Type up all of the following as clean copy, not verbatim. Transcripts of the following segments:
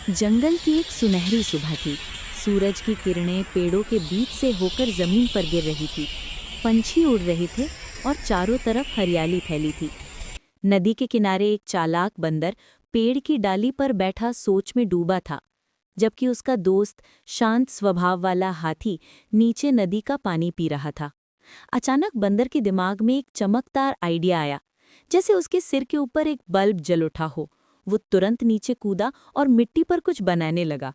जंगल की एक सुनहरी सुबह थी। सूरज की किरणें पेड़ों के बीच से होकर जमीन पर गिर रही थी। पंछी उड़ रहे थे और चारों तरफ हरियाली फैली थी। नदी के किनारे एक चालाक बंदर पेड़ की डाली पर बैठा सोच में डूबा था, जबकि उसका दोस्त शांत स्वभाव वाला हाथी नीचे नदी का पानी पी रहा था। अचानक बंदर के दिमाग में एक चमकदार आइडिया आया, जैसे उसके सिर के ऊपर एक बल्ब जल उठा हो। वो तुरंत नीचे कूदा और मिट्टी पर कुछ बनाने लगा।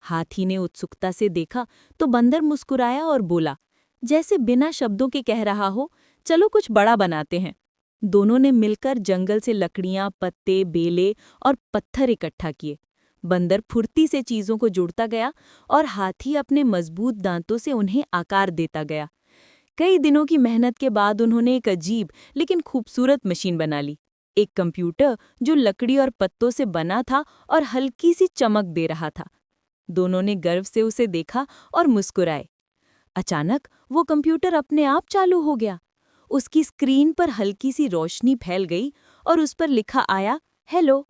हाथी ने उत्सुकता से देखा तो बंदर मुस्कुराया और बोला, जैसे बिना शब्दों के कह रहा हो, चलो कुछ बड़ा बनाते हैं। दोनों ने मिलकर जंगल से लकड़ियां, पत्ते, बेले और पत्थर इकट्ठा किए। बंदर फुर्ती से चीजों को जोड़ता गया और हाथी अपने मजबूत दांतों से उन्हें आकार देता गया। कई दिनों की मेहनत के बाद उन्होंने एक अजीब लेकिन खूबसूरत मशीन बना ली। एक कंप्यूटर जो लकड़ी और पत्तों से बना था और हल्की सी चमक दे रहा था। दोनों ने गर्व से उसे देखा और मुस्कुराए। अचानक वो कंप्यूटर अपने आप चालू हो गया। उसकी स्क्रीन पर हल्की सी रोशनी फैल गई और उस पर लिखा आया, हेलो।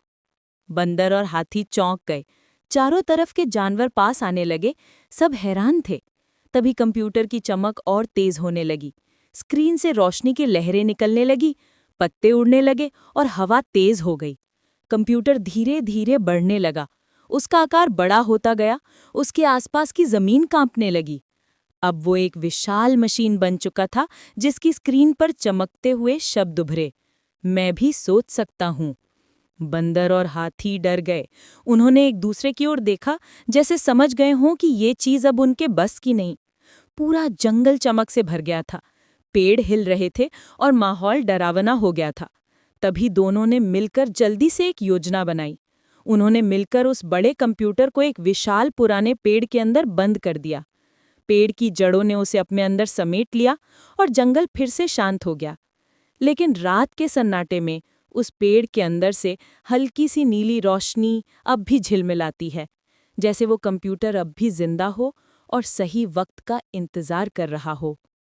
बंदर और हाथी चौंक गए। चारों तरफ के जानवर पास आने लगे। सब हैरान थे। तभी कंप्यूटर की चमक और तेज होने लगी। स्क्रीन से रोशनी की लहरें निकलने लगी, पत्ते उड़ने लगे और हवा तेज हो गई। कंप्यूटर धीरे धीरे बढ़ने लगा। उसका आकार बड़ा होता गया। उसके आसपास की जमीन कांपने लगी। अब वो एक विशाल मशीन बन चुका था, जिसकी स्क्रीन पर चमकते हुए शब्द उभरे, मैं भी सोच सकता हूँ। बंदर और हाथी डर गए। उन्होंने एक दूसरे की ओर देखा, जैसे समझ गए हों कि ये चीज अब उनके बस की नहीं। पूरा जंगल चमक से भर गया था। पेड़ हिल रहे थे और माहौल डरावना हो गया था। तभी दोनों ने मिलकर जल्दी से एक योजना बनाई। उन्होंने मिलकर उस बड़े कंप्यूटर को एक विशाल पुराने पेड़ के अंदर बंद कर दिया। पेड़ की जड़ों ने उसे अपने अंदर समेट लिया और जंगल फिर से शांत हो गया। लेकिन रात के सन्नाटे में उस पेड़ के अंदर से हल्की सी नीली रोशनी अब भी झिलमिलाती है, जैसे वो कंप्यूटर अब भी जिंदा हो और सही वक्त का इंतजार कर रहा हो।